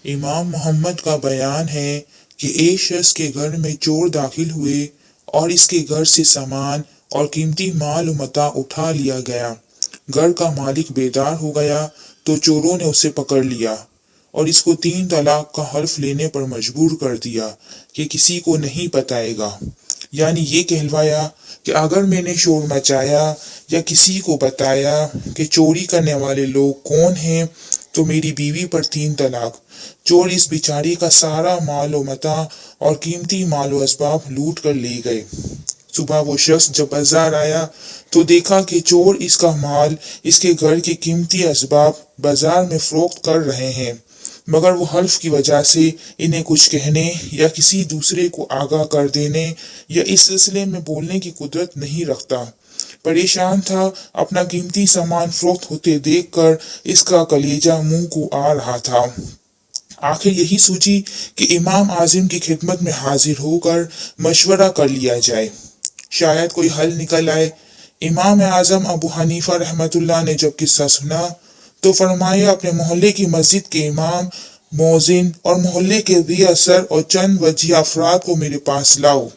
امام محمد کا بیان ہے کہ ایک شخص کے گھر میں چور داخل ہوئے اور اس کے گھر سے سامان اور قیمتی مال و متاع اٹھا لیا گیا۔ گھر کا مالک بیدار ہو گیا تو چوروں نے اسے پکڑ لیا اور اس کو 3 طلاق کا حلف لینے پر مجبور کر دیا کہ کسی کو نہیں بتائے گا، یعنی یہ کہلوایا کہ اگر میں نے شور مچایا یا کسی کو بتایا کہ چوری کرنے والے لوگ کون ہیں تو میری بیوی پر 3 طلاق۔ چور اس بیچاری کا سارا مال و متاع اور قیمتی مال و اسباب لوٹ کر لے گئے۔ صبح وہ شخص جب بازار آیا تو دیکھا کہ چور اس کا مال، اس کے گھر کے قیمتی اسباب بازار میں فروخت کر رہے ہیں، مگر وہ حلف کی وجہ سے انہیں کچھ کہنے یا کسی دوسرے کو آگاہ کر دینے یا اس سلسلے میں بولنے کی قدرت نہیں رکھتا۔ پریشان تھا، اپنا قیمتی سامان فروخت ہوتے دیکھ کر اس کا کلیجہ منہ کو آ رہا تھا۔ آخر یہی سوچی کہ امام اعظم کی خدمت میں حاضر ہو کر مشورہ کر لیا جائے، شاید کوئی حل نکل آئے۔ امام اعظم ابو حنیفہ رحمۃ اللہ نے جب قصہ سنا تو فرمایا اپنے محلے کی مسجد کے امام، مؤذن اور محلے کے ذی اثر اور چند وجیہ افراد کو میرے پاس لاؤ۔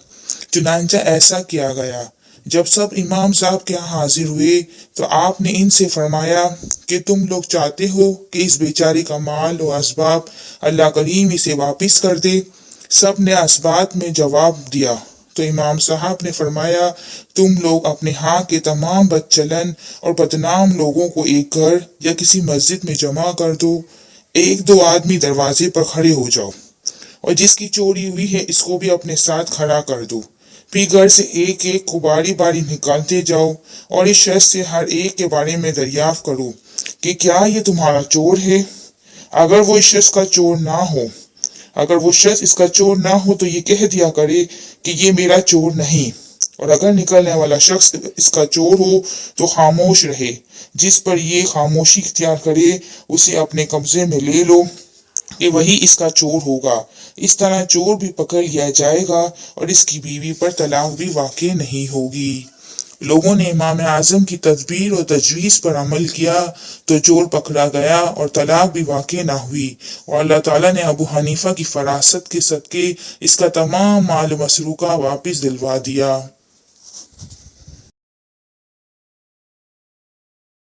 چنانچہ ایسا کیا گیا۔ جب سب امام صاحب کے ہاں حاضر ہوئے تو آپ نے ان سے فرمایا کہ تم لوگ چاہتے ہو کہ اس بیچاری کا مال و اسباب اللہ کریم اسے واپس کر دے؟ سب نے اسبات میں جواب دیا تو امام صاحب نے فرمایا تم لوگ اپنے ہاں کے تمام بد چلن اور بدنام لوگوں کو ایک گھر یا کسی مسجد میں جمع کر دو، 1-2 آدمی دروازے پر کھڑے ہو جاؤ اور جس کی چوری ہوئی ہے اس کو بھی اپنے ساتھ کھڑا کر دو، پھر گھر سے ایک ایک کو باری باری نکالتے جاؤ اور اس شخص سے ہر ایک کے بارے میں دریافت کرو کہ کیا یہ تمہارا چور ہے۔ اگر وہ اس شخص کا چور نہ ہو تو یہ کہہ دیا کرے کہ یہ میرا چور نہیں، اور اگر نکلنے والا شخص اس کا چور ہو تو خاموش رہے، جس پر یہ خاموشی اختیار کرے اسے اپنے قبضے میں لے لو کہ وہی اس کا چور ہوگا۔ اس طرح چور بھی پکڑ لیا جائے گا اور اس کی بیوی پر طلاق بھی واقع نہیں ہوگی۔ لوگوں نے امام اعظم کی تدبیر اور تجویز پر عمل کیا تو چور پکڑا گیا اور طلاق بھی واقع نہ ہوئی، اور اللہ تعالیٰ نے ابو حنیفہ کی فراست کے صدقے اس کا تمام مال مسروقہ واپس دلوا دیا۔